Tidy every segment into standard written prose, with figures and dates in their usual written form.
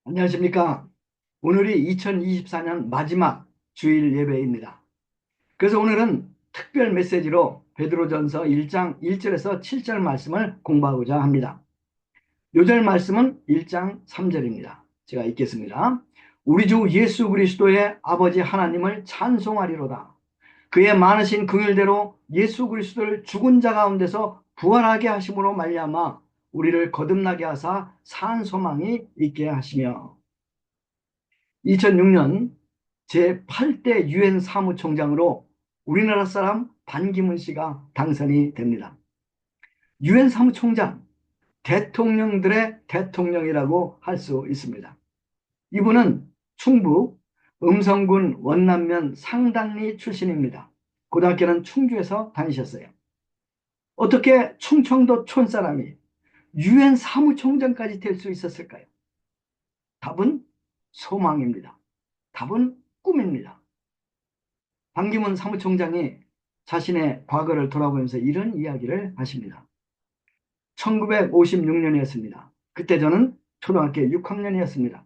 안녕하십니까. 오늘이 2024년 마지막 주일 예배입니다. 그래서 오늘은 특별 메시지로 베드로전서 1장 1절에서 7절 말씀을 공부하고자 합니다. 요절 말씀은 1장 3절입니다. 제가 읽겠습니다. 우리 주 예수 그리스도의 아버지 하나님을 찬송하리로다. 그의 많으신 긍휼대로 예수 그리스도를 죽은 자 가운데서 부활하게 하심으로 말미암아 우리를 거듭나게 하사 산 소망이 있게 하시며 2006년 제8대 유엔 사무총장으로 우리나라 사람 반기문 씨가 당선이 됩니다. 유엔 사무총장, 대통령들의 대통령이라고 할 수 있습니다. 이분은 충북 음성군 원남면 상당리 출신입니다. 고등학교는 충주에서 다니셨어요. 어떻게 충청도 촌사람이 유엔 사무총장까지 될 수 있었을까요? 답은 소망입니다. 답은 꿈입니다. 반기문 사무총장이 자신의 과거를 돌아보면서 이런 이야기를 하십니다. 1956년이었습니다. 그때 저는 초등학교 6학년이었습니다.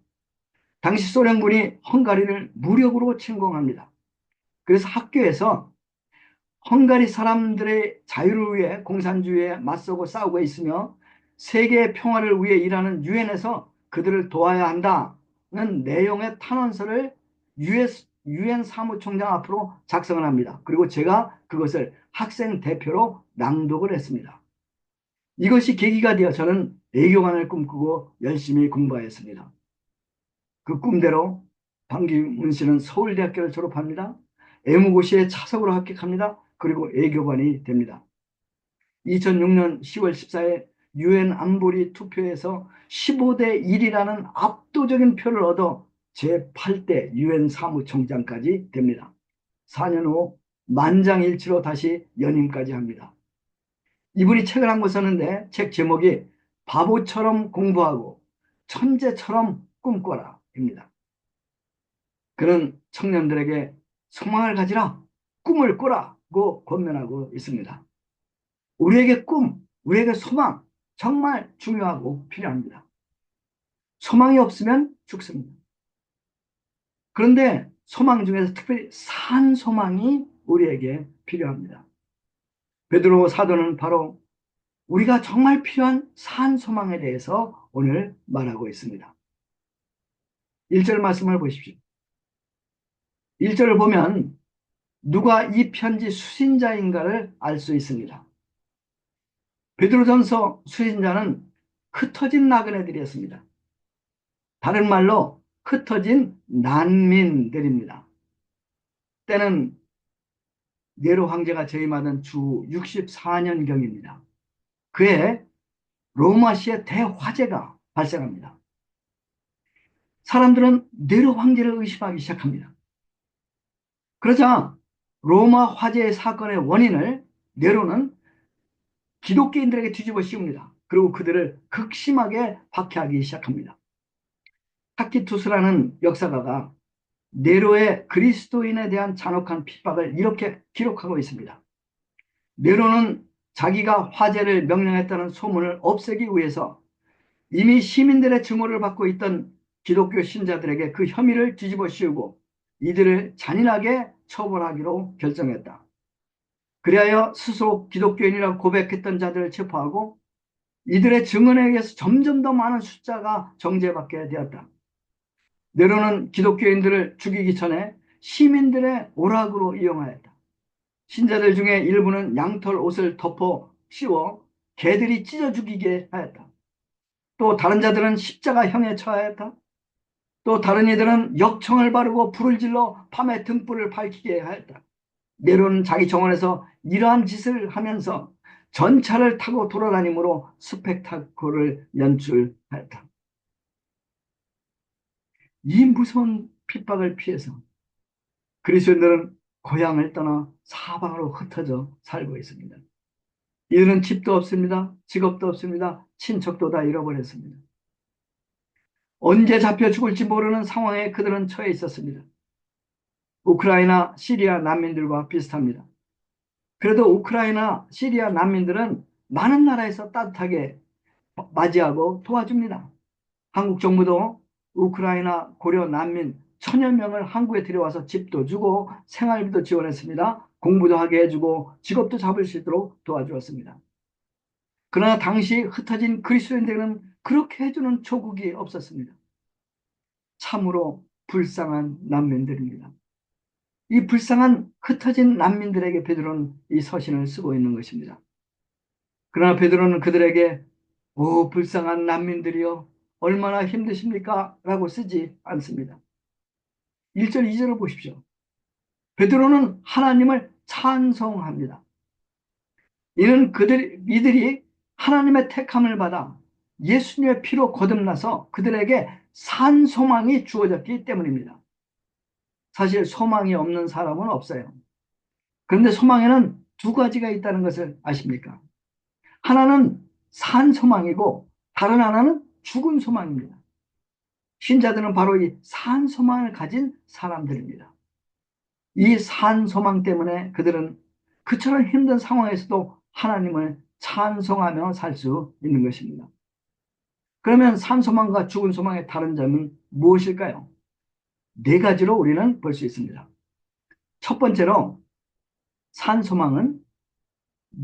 당시 소련군이 헝가리를 무력으로 침공합니다. 그래서 학교에서 헝가리 사람들의 자유를 위해 공산주의에 맞서고 싸우고 있으며 세계의 평화를 위해 일하는 유엔에서 그들을 도와야 한다는 내용의 탄원서를 유엔 사무총장 앞으로 작성을 합니다. 그리고 제가 그것을 학생 대표로 낭독을 했습니다. 이것이 계기가 되어 저는 외교관을 꿈꾸고 열심히 공부하였습니다. 그 꿈대로 반기문 씨는 서울대학교를 졸업합니다. 애무고시에 차석으로 합격합니다. 그리고 외교관이 됩니다. 2006년 10월 14일 유엔 안보리 투표에서 15대 1이라는 압도적인 표를 얻어 제8대 유엔 사무총장까지 됩니다. 4년 후 만장일치로 다시 연임까지 합니다. 이분이 책을 한 권 썼는데 책 제목이 바보처럼 공부하고 천재처럼 꿈꿔라입니다. 그는 청년들에게 소망을 가지라, 꿈을 꾸라고 권면하고 있습니다. 우리에게 꿈, 우리에게 소망 정말 중요하고 필요합니다. 소망이 없으면 죽습니다. 그런데 소망 중에서 특별히 산 소망이 우리에게 필요합니다. 베드로 사도는 바로 우리가 정말 필요한 산 소망에 대해서 오늘 말하고 있습니다. 1절 말씀을 보십시오. 1절을 보면 누가 이 편지 수신자인가를 알 수 있습니다. 베드로전서 수신자는 흩어진 나그네들이었습니다. 다른 말로 흩어진 난민들입니다. 때는 네로 황제가 재임하던 주 64년경입니다. 그해 로마시의 대화재가 발생합니다. 사람들은 네로 황제를 의심하기 시작합니다. 그러자 로마 화재 사건의 원인을 네로는 기독교인들에게 뒤집어 씌웁니다. 그리고 그들을 극심하게 박해하기 시작합니다. 타키투스라는 역사가가 네로의 그리스도인에 대한 잔혹한 핍박을 이렇게 기록하고 있습니다. 네로는 자기가 화재를 명령했다는 소문을 없애기 위해서 이미 시민들의 증오를 받고 있던 기독교 신자들에게 그 혐의를 뒤집어 씌우고 이들을 잔인하게 처벌하기로 결정했다. 그리하여 스스로 기독교인이라고 고백했던 자들을 체포하고 이들의 증언에 의해서 점점 더 많은 숫자가 정죄받게 되었다. 네로는 기독교인들을 죽이기 전에 시민들의 오락으로 이용하였다. 신자들 중에 일부는 양털 옷을 덮어 씌워 개들이 찢어 죽이게 하였다. 또 다른 자들은 십자가형에 처하였다. 또 다른 이들은 역청을 바르고 불을 질러 밤에 등불을 밝히게 하였다. 네로는 자기 정원에서 이러한 짓을 하면서 전차를 타고 돌아다니므로 스펙타클을 연출하였다. 이 무서운 핍박을 피해서 그리스도인들은 고향을 떠나 사방으로 흩어져 살고 있습니다. 이들은 집도 없습니다. 직업도 없습니다. 친척도 다 잃어버렸습니다. 언제 잡혀 죽을지 모르는 상황에 그들은 처해 있었습니다. 우크라이나, 시리아 난민들과 비슷합니다. 그래도 우크라이나, 시리아 난민들은 많은 나라에서 따뜻하게 맞이하고 도와줍니다. 한국 정부도 우크라이나 고려 난민 천여 명을 한국에 들여와서 집도 주고 생활비도 지원했습니다. 공부도 하게 해주고 직업도 잡을 수 있도록 도와주었습니다. 그러나 당시 흩어진 그리스도인들은 그렇게 해주는 조국이 없었습니다. 참으로 불쌍한 난민들입니다. 이 불쌍한 흩어진 난민들에게 베드로는 이 서신을 쓰고 있는 것입니다. 그러나 베드로는 그들에게 오 불쌍한 난민들이여 얼마나 힘드십니까? 라고 쓰지 않습니다. 1절 2절을 보십시오. 베드로는 하나님을 찬송합니다. 이는 이들이 하나님의 택함을 받아 예수님의 피로 거듭나서 그들에게 산 소망이 주어졌기 때문입니다. 사실 소망이 없는 사람은 없어요. 그런데 소망에는 두 가지가 있다는 것을 아십니까? 하나는 산 소망이고 다른 하나는 죽은 소망입니다. 신자들은 바로 이 산 소망을 가진 사람들입니다. 이 산 소망 때문에 그들은 그처럼 힘든 상황에서도 하나님을 찬송하며 살 수 있는 것입니다. 그러면 산 소망과 죽은 소망의 다른 점은 무엇일까요? 네 가지로 우리는 볼 수 있습니다. 첫 번째로 산 소망은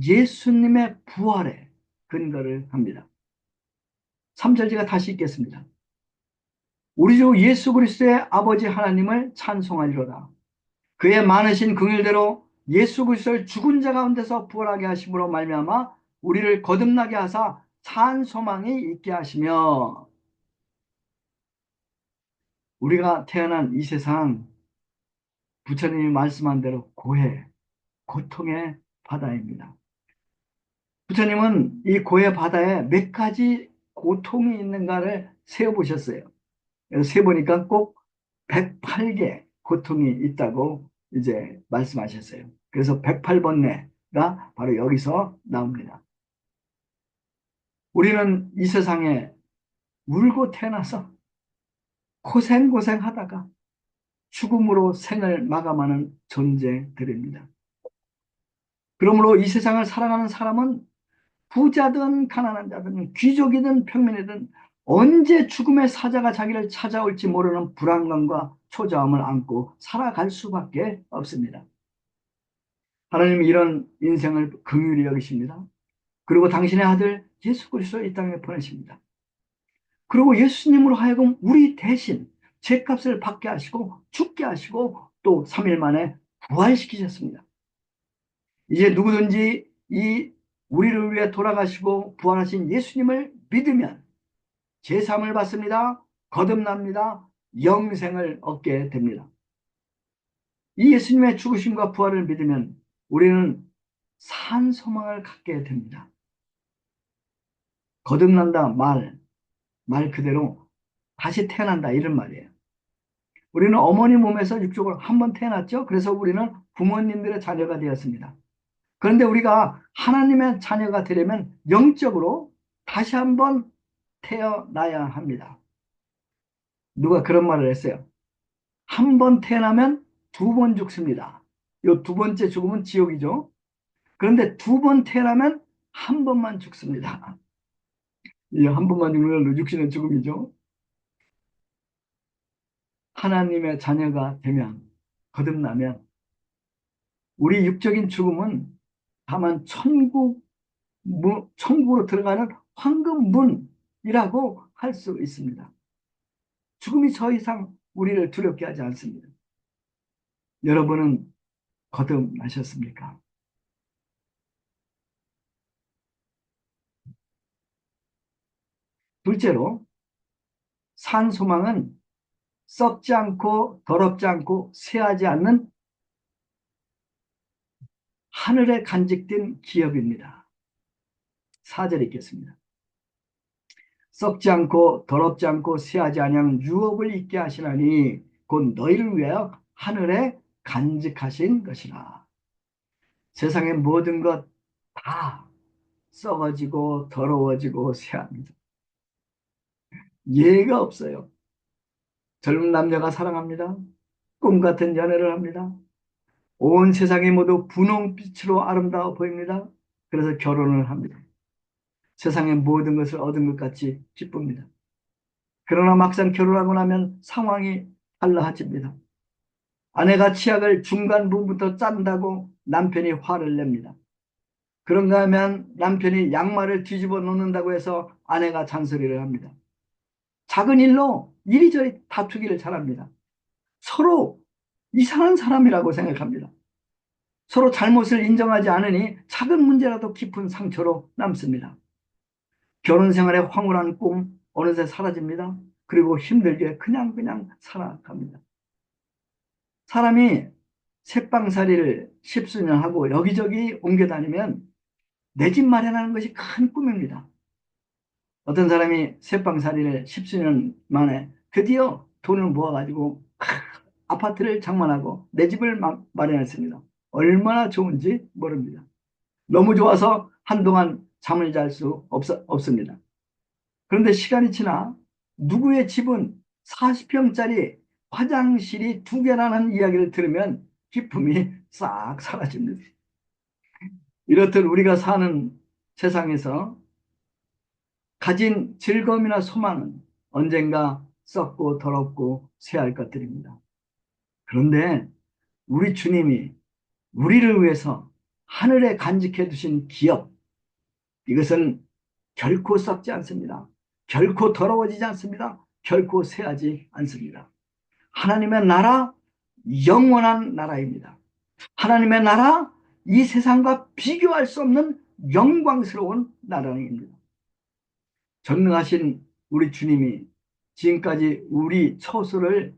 예수님의 부활에 근거를 합니다. 3절 제가 다시 읽겠습니다. 우리 주 예수 그리스도의 아버지 하나님을 찬송하리로다. 그의 많으신 긍휼대로 예수 그리스도를 죽은 자 가운데서 부활하게 하심으로 말미암아 우리를 거듭나게 하사 산 소망이 있게 하시며 우리가 태어난 이 세상 부처님이 말씀한 대로 고해, 고통의 바다입니다. 부처님은 이 고해 바다에 몇 가지 고통이 있는가를 세어보셨어요. 그래서 세보니까 꼭 108개 고통이 있다고 이제 말씀하셨어요. 그래서 108번뇌가 바로 여기서 나옵니다. 우리는 이 세상에 울고 태어나서 고생고생 하다가 죽음으로 생을 마감하는 존재들입니다. 그러므로 이 세상을 살아가는 사람은 부자든 가난한 자든 귀족이든 평민이든 언제 죽음의 사자가 자기를 찾아올지 모르는 불안감과 초조함을 안고 살아갈 수밖에 없습니다. 하나님이 이런 인생을 긍휼히 여기십니다. 그리고 당신의 아들 예수 그리스도를 이 땅에 보내십니다. 그리고 예수님으로 하여금 우리 대신 죄값을 받게 하시고 죽게 하시고 또 3일 만에 부활시키셨습니다. 이제 누구든지 이 우리를 위해 돌아가시고 부활하신 예수님을 믿으면 제3을 받습니다. 거듭납니다. 영생을 얻게 됩니다. 이 예수님의 죽으심과 부활을 믿으면 우리는 산 소망을 갖게 됩니다. 거듭난다 말 그대로 다시 태어난다 이런 말이에요. 우리는 어머니 몸에서 육적으로 한 번 태어났죠. 그래서 우리는 부모님들의 자녀가 되었습니다. 그런데 우리가 하나님의 자녀가 되려면 영적으로 다시 한번 태어나야 합니다. 누가 그런 말을 했어요. 한 번 태어나면 두 번 죽습니다. 이 두 번째 죽음은 지옥이죠. 그런데 두 번 태어나면 한 번만 죽습니다. 이 한 번만 죽으면 육신의 죽음이죠. 하나님의 자녀가 되면 거듭나면 우리 육적인 죽음은 다만 천국으로 들어가는 황금문이라고 할 수 있습니다. 죽음이 더 이상 우리를 두렵게 하지 않습니다. 여러분은 거듭나셨습니까? 둘째로 산 소망은 썩지 않고 더럽지 않고 쇠하지 않는 하늘에 간직된 기업입니다. 4절 읽겠습니다. 썩지 않고 더럽지 않고 쇠하지 아니하는 유업을 있게 하시나니 곧 너희를 위하여 하늘에 간직하신 것이라. 세상의 모든 것 다 썩어지고 더러워지고 쇠합니다. 예가 없어요. 젊은 남녀가 사랑합니다. 꿈 같은 연애를 합니다. 온 세상이 모두 분홍빛으로 아름다워 보입니다. 그래서 결혼을 합니다. 세상의 모든 것을 얻은 것 같이 기쁩니다. 그러나 막상 결혼하고 나면 상황이 달라집니다. 아내가 치약을 중간 부분부터 짠다고 남편이 화를 냅니다. 그런가 하면 남편이 양말을 뒤집어 놓는다고 해서 아내가 잔소리를 합니다. 작은 일로 이리저리 다투기를 잘합니다. 서로 이상한 사람이라고 생각합니다. 서로 잘못을 인정하지 않으니 작은 문제라도 깊은 상처로 남습니다. 결혼 생활의 황홀한 꿈 어느새 사라집니다. 그리고 힘들게 그냥 살아갑니다. 사람이 새빵살이를 십수년 하고 여기저기 옮겨 다니면 내 집 마련하는 것이 큰 꿈입니다. 어떤 사람이 새빵살이를 십수년 만에 드디어 돈을 모아가지고 아파트를 장만하고 내 집을 마련했습니다. 얼마나 좋은지 모릅니다. 너무 좋아서 한동안 잠을 잘 수 없습니다. 그런데 시간이 지나 누구의 집은 40평짜리 화장실이 2개라는 이야기를 들으면 기쁨이 싹 사라집니다. 이렇듯 우리가 사는 세상에서 가진 즐거움이나 소망은 언젠가 썩고 더럽고 쇠할 것들입니다. 그런데 우리 주님이 우리를 위해서 하늘에 간직해 두신 기업, 이것은 결코 썩지 않습니다. 결코 더러워지지 않습니다. 결코 쇠하지 않습니다. 하나님의 나라, 영원한 나라입니다. 하나님의 나라, 이 세상과 비교할 수 없는 영광스러운 나라입니다. 전능하신 우리 주님이 지금까지 우리 처소를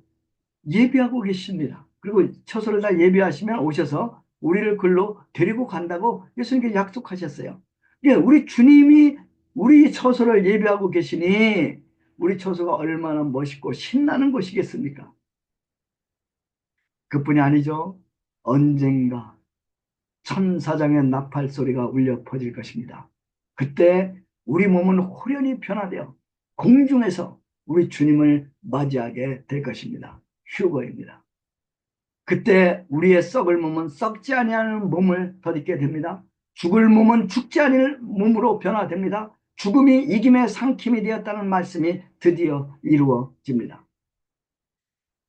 예비하고 계십니다. 그리고 처소를 다 예비하시면 오셔서 우리를 글로 데리고 간다고 예수님께 약속하셨어요. 예, 우리 주님이 우리 처소를 예비하고 계시니 우리 처소가 얼마나 멋있고 신나는 곳이겠습니까? 그뿐이 아니죠. 언젠가 천사장의 나팔 소리가 울려 퍼질 것입니다. 그때 우리 몸은 호련히 변화되어 공중에서 우리 주님을 맞이하게 될 것입니다. 휴거입니다. 그때 우리의 썩을 몸은 썩지 아니하는 몸을 덧입게 됩니다. 죽을 몸은 죽지 않을 몸으로 변화됩니다. 죽음이 이김의 상킴이 되었다는 말씀이 드디어 이루어집니다.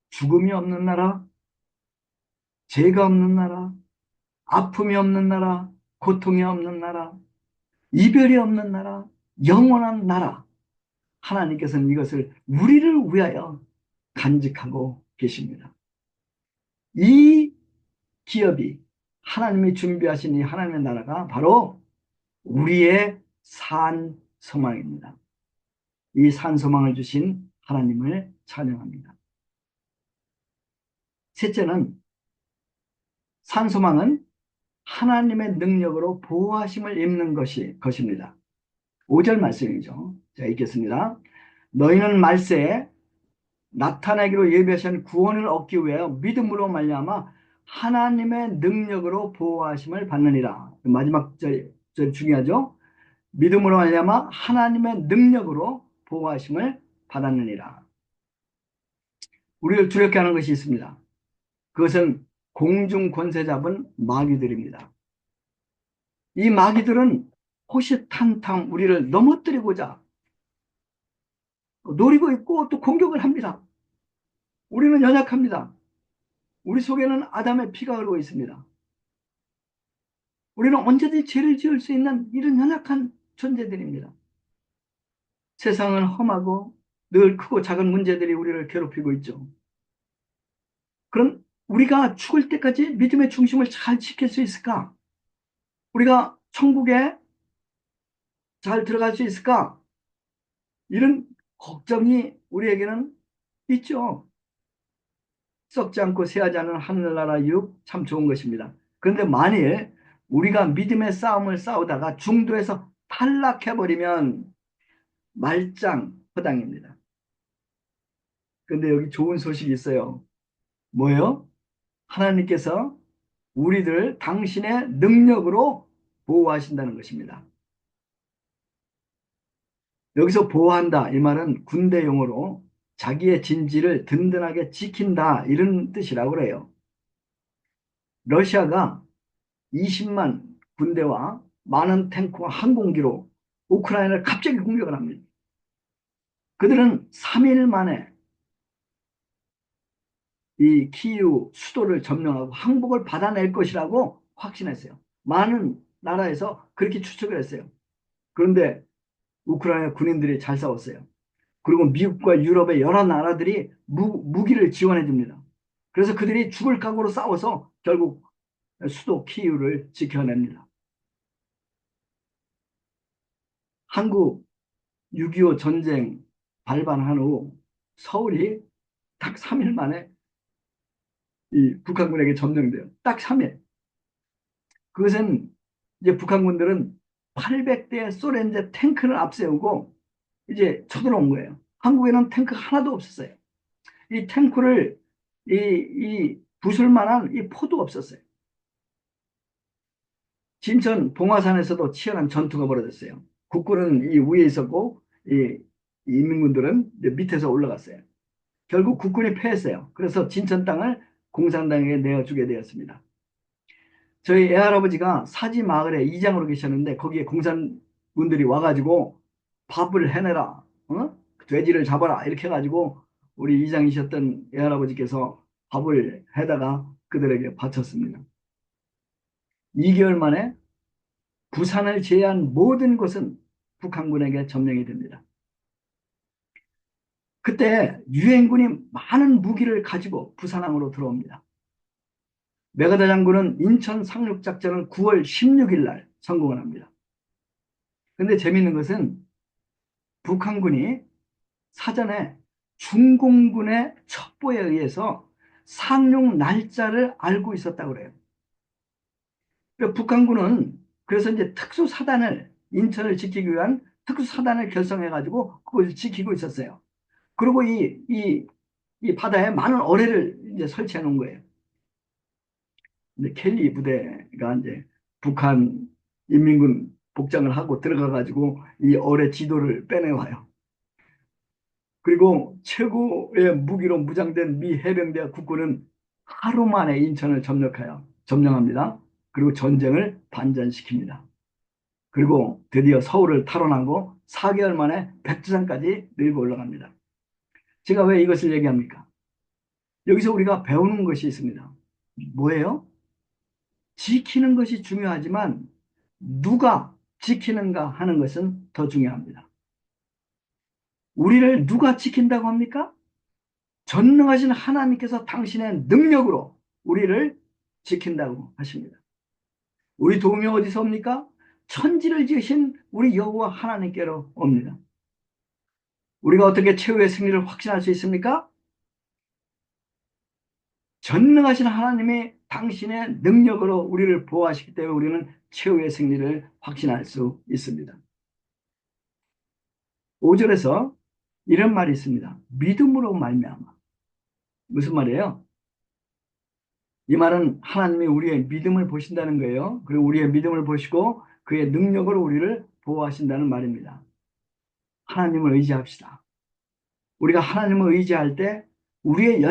죽음이 없는 나라, 죄가 없는 나라, 아픔이 없는 나라, 고통이 없는 나라, 이별이 없는 나라, 영원한 나라. 하나님께서는 이것을 우리를 위하여 간직하고 계십니다. 이 기업이 하나님이 준비하신 이 하나님의 나라가 바로 우리의 산 소망입니다. 이 산 소망을 주신 하나님을 찬양합니다. 셋째는, 산 소망은 하나님의 능력으로 보호하심을 입는 것입니다. 5절 말씀이죠. 자, 읽겠습니다. 너희는 말세에 나타나기로 예비하신 구원을 얻기 위하여 믿음으로 말미암아 하나님의 능력으로 보호하심을 받느니라. 마지막 절 중요하죠. 믿음으로 말미암아 하나님의 능력으로 보호하심을 받았느니라. 우리를 두렵게 하는 것이 있습니다. 그것은 공중 권세 잡은 마귀들입니다. 이 마귀들은 호시탐탐 우리를 넘어뜨리고자 노리고 있고 또 공격을 합니다. 우리는 연약합니다. 우리 속에는 아담의 피가 흐르고 있습니다. 우리는 언제든지 죄를 지을 수 있는 이런 연약한 존재들입니다. 세상은 험하고 늘 크고 작은 문제들이 우리를 괴롭히고 있죠. 그럼 우리가 죽을 때까지 믿음의 중심을 잘 지킬 수 있을까? 우리가 천국에 잘 들어갈 수 있을까? 이런 걱정이 우리에게는 있죠. 썩지 않고 새하지 않은 하늘나라 육 참 좋은 것입니다. 그런데 만일 우리가 믿음의 싸움을 싸우다가 중도에서 탈락해버리면 말짱허당입니다. 그런데 여기 좋은 소식이 있어요. 뭐예요? 하나님께서 우리들 당신의 능력으로 보호하신다는 것입니다. 여기서 보호한다 이 말은 군대 용어로 자기의 진지를 든든하게 지킨다 이런 뜻이라고 그래요. 러시아가 20만 군대와 많은 탱크와 항공기로 우크라이나를 갑자기 공격을 합니다. 그들은 3일 만에 이 키이우 수도를 점령하고 항복을 받아낼 것이라고 확신했어요. 많은 나라에서 그렇게 추측을 했어요. 그런데 우크라이나 군인들이 잘 싸웠어요. 그리고 미국과 유럽의 여러 나라들이 무기를 지원해 줍니다. 그래서 그들이 죽을 각오로 싸워서 결국 수도 키이우를 지켜냅니다. 한국 6.25 전쟁 발발한 후 서울이 딱 3일 만에 이 북한군에게 점령돼요. 딱 3일. 그것은 이제 북한군들은 800대 소련제 탱크를 앞세우고 이제 쳐들어온 거예요. 한국에는 탱크 하나도 없었어요. 이 탱크를 이 부술 만한 이 포도 없었어요. 진천 봉화산에서도 치열한 전투가 벌어졌어요. 국군은 이 위에 있었고 이 인민군들은 이제 밑에서 올라갔어요. 결국 국군이 패했어요. 그래서 진천 땅을 공산당에게 내어주게 되었습니다. 저희 애할아버지가 사지 마을에 이장으로 계셨는데 거기에 공산군들이 와가지고 밥을 해내라, 어? 돼지를 잡아라 이렇게 해가지고 우리 이장이셨던 애할아버지께서 밥을 해다가 그들에게 바쳤습니다. 2개월 만에 부산을 제외한 모든 곳은 북한군에게 점령이 됩니다. 그때 유엔군이 많은 무기를 가지고 부산항으로 들어옵니다. 메가다 장군은 인천 상륙작전을 9월 16일 날 성공을 합니다. 근데 재미있는 것은 북한군이 사전에 중공군의 첩보에 의해서 상륙 날짜를 알고 있었다고 그래요. 그러니까 북한군은 그래서 이제 특수사단을 인천을 지키기 위한 특수사단을 결성해가지고 그걸 지키고 있었어요. 그리고 이 바다에 많은 어뢰를 이제 설치해 놓은 거예요. 근데 켈리 부대가 이제 북한 인민군 복장을 하고 들어가가지고 이 어뢰 지도를 빼내와요. 그리고 최고의 무기로 무장된 미 해병대 국군은 하루 만에 인천을 점령합니다. 그리고 전쟁을 반전시킵니다. 그리고 드디어 서울을 탈환하고 4개월 만에 백두산까지 밀고 올라갑니다. 제가 왜 이것을 얘기합니까? 여기서 우리가 배우는 것이 있습니다. 뭐예요? 지키는 것이 중요하지만 누가 지키는가 하는 것은 더 중요합니다. 우리를 누가 지킨다고 합니까? 전능하신 하나님께서 당신의 능력으로 우리를 지킨다고 하십니다. 우리 도움이 어디서 옵니까? 천지를 지으신 우리 여호와 하나님께로 옵니다. 우리가 어떻게 최후의 승리를 확신할 수 있습니까? 전능하신 하나님이 당신의 능력으로 우리를 보호하시기 때문에 우리는 최후의 승리를 확신할 수 있습니다. 5절에서 이런 말이 있습니다. 믿음으로 말미암아. 무슨 말이에요? 이 말은 하나님이 우리의 믿음을 보신다는 거예요. 그리고 우리의 믿음을 보시고 그의 능력으로 우리를 보호하신다는 말입니다. 하나님을 의지합시다. 우리가 하나님을 의지할 때 우리의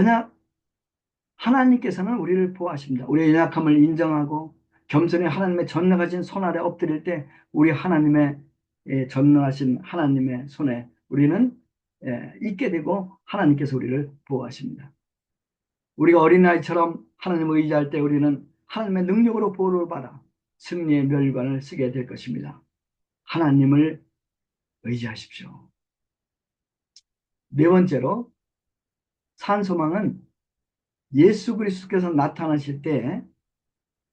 하나님께서는 우리를 보호하십니다. 우리의 연약함을 인정하고 겸손히 하나님의 전능하신 손 아래 엎드릴 때 우리 하나님의 전능하신 하나님의 손에 우리는 있게 되고 하나님께서 우리를 보호하십니다. 우리가 어린아이처럼 하나님을 의지할 때 우리는 하나님의 능력으로 보호를 받아 승리의 멸관을 쓰게 될 것입니다. 하나님을 의지하십시오. 네 번째로 산소망은 예수 그리스도께서 나타나실 때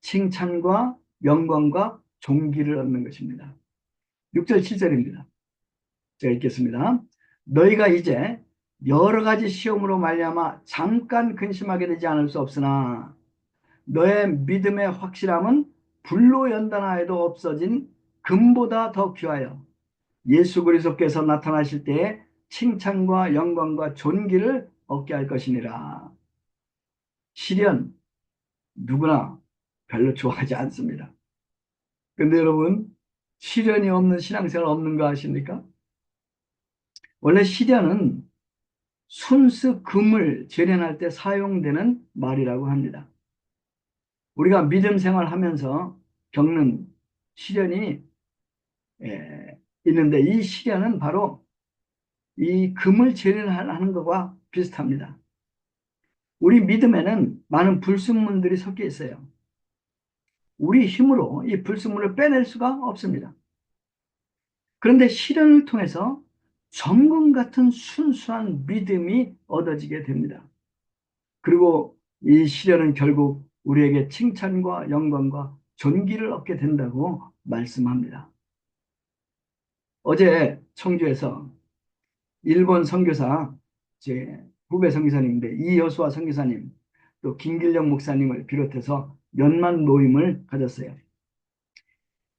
칭찬과 영광과 존귀를 얻는 것입니다. 6절 7절입니다. 제가 읽겠습니다. 너희가 이제 여러 가지 시험으로 말미암아 잠깐 근심하게 되지 않을 수 없으나 너의 믿음의 확실함은 불로 연단하여도 없어진 금보다 더 귀하여 예수 그리스도께서 나타나실 때에 칭찬과 영광과 존귀를 얻게 할 것이니라. 시련 누구나 별로 좋아하지 않습니다. 근데 여러분 시련이 없는 신앙생활 없는 거 아십니까? 원래 시련은 순수 금을 재련할 때 사용되는 말이라고 합니다. 우리가 믿음 생활하면서 겪는 시련이 있는데 이 시련은 바로 이 금을 재련하는 것과 비슷합니다. 우리 믿음에는 많은 불순물들이 섞여 있어요. 우리 힘으로 이 불순물을 빼낼 수가 없습니다. 그런데 시련을 통해서 정금 같은 순수한 믿음이 얻어지게 됩니다. 그리고 이 시련은 결국 우리에게 칭찬과 영광과 존귀를 얻게 된다고 말씀합니다. 어제 청주에서 일본 선교사, 제 후배 선교사님인데 이여수아 선교사님, 또 김길령 목사님을 비롯해서 연만 모임을 가졌어요.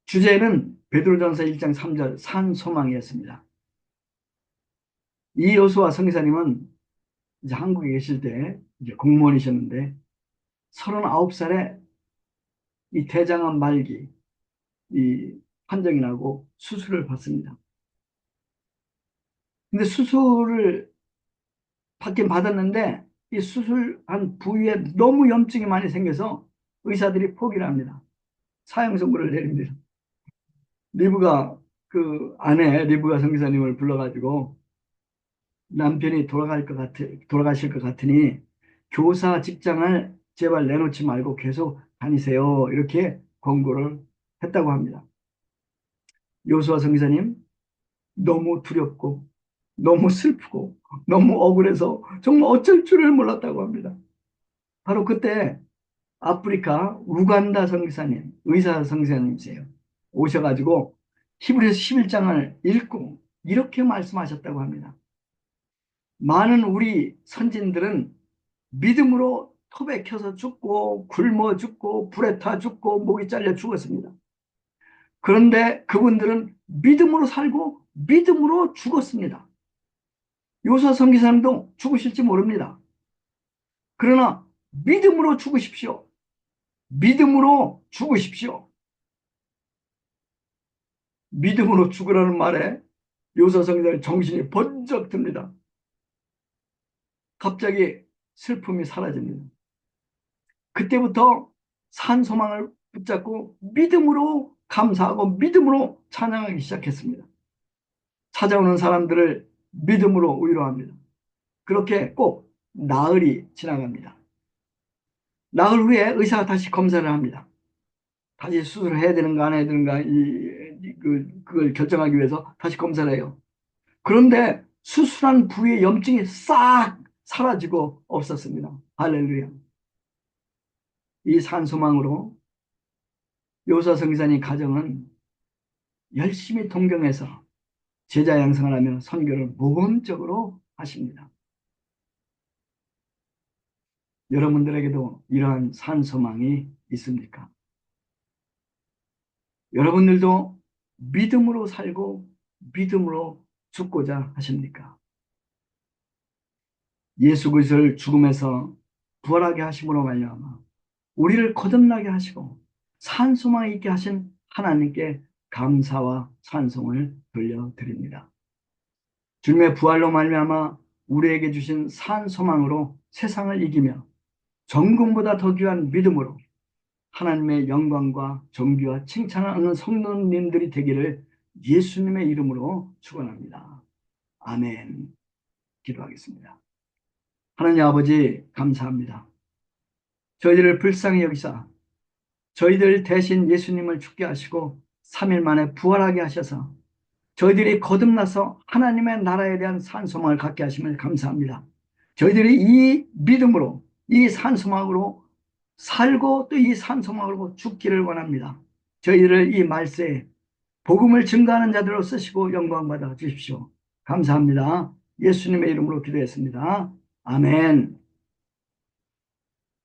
주제는 베드로전서 1장 3절 산소망이었습니다. 이여수아 선교사님은 이제 한국에 계실 때 이제 공무원이셨는데 39살에 이 대장암 말기 이 판정이 나고 수술을 받습니다. 근데 수술을 받긴 받았는데 이 수술한 부위에 너무 염증이 많이 생겨서 의사들이 포기를 합니다. 사형 선고를 내립니다. 리브가 그 아내 리브가 선교사님을 불러가지고 남편이 돌아가실 것 같으니 교사 직장을 제발 내놓지 말고 계속 다니세요. 이렇게 권고를 했다고 합니다. 요수아 선교사님 너무 두렵고 너무 슬프고 너무 억울해서 정말 어쩔 줄을 몰랐다고 합니다. 바로 그때 아프리카 우간다 선교사님, 의사 선교사님이세요. 오셔가지고 히브리서 11장을 읽고 이렇게 말씀하셨다고 합니다. 많은 우리 선진들은 믿음으로 톱에 켜서 죽고 굶어 죽고 불에 타 죽고 목이 잘려 죽었습니다. 그런데 그분들은 믿음으로 살고 믿음으로 죽었습니다. 요사 선교사님도 죽으실지 모릅니다. 그러나 믿음으로 죽으십시오. 믿음으로 죽으십시오. 믿음으로 죽으라는 말에 요사 선교사님 정신이 번쩍 듭니다. 갑자기 슬픔이 사라집니다. 그때부터 산 소망을 붙잡고 믿음으로 감사하고 믿음으로 찬양하기 시작했습니다. 찾아오는 사람들을 믿음으로 위로합니다. 그렇게 꼭 나흘이 지나갑니다. 나흘 후에 의사가 다시 검사를 합니다. 다시 수술을 해야 되는가 안 해야 되는가 그걸 결정하기 위해서 다시 검사를 해요. 그런데 수술한 부위의 염증이 싹 사라지고 없었습니다. 할렐루야. 이 산소망으로 요사 선교사님 가정은 열심히 동경해서 제자 양성을 하며 선교를 모범적으로 하십니다. 여러분들에게도 이러한 산소망이 있습니까? 여러분들도 믿음으로 살고 믿음으로 죽고자 하십니까? 예수 그리스도를 죽음에서 부활하게 하심으로 말미암아 우리를 거듭나게 하시고 산소망이 있게 하신 하나님께 감사와 찬송을 돌려드립니다. 주님의 부활로 말미암아 우리에게 주신 산소망으로 세상을 이기며 전공보다 더 귀한 믿음으로 하나님의 영광과 존귀와 칭찬을 얻는 성도님들이 되기를 예수님의 이름으로 축원합니다. 아멘. 기도하겠습니다. 하나님 아버지 감사합니다. 저희들을 불쌍히 여기사 저희들 대신 예수님을 죽게 하시고 3일 만에 부활하게 하셔서 저희들이 거듭나서 하나님의 나라에 대한 산소망을 갖게 하시면 감사합니다. 저희들이 이 믿음으로 이 산소망으로 살고 또 이 산소망으로 죽기를 원합니다. 저희들을 이 말세에 복음을 증거하는 자들로 쓰시고 영광받아 주십시오. 감사합니다. 예수님의 이름으로 기도했습니다. 아멘.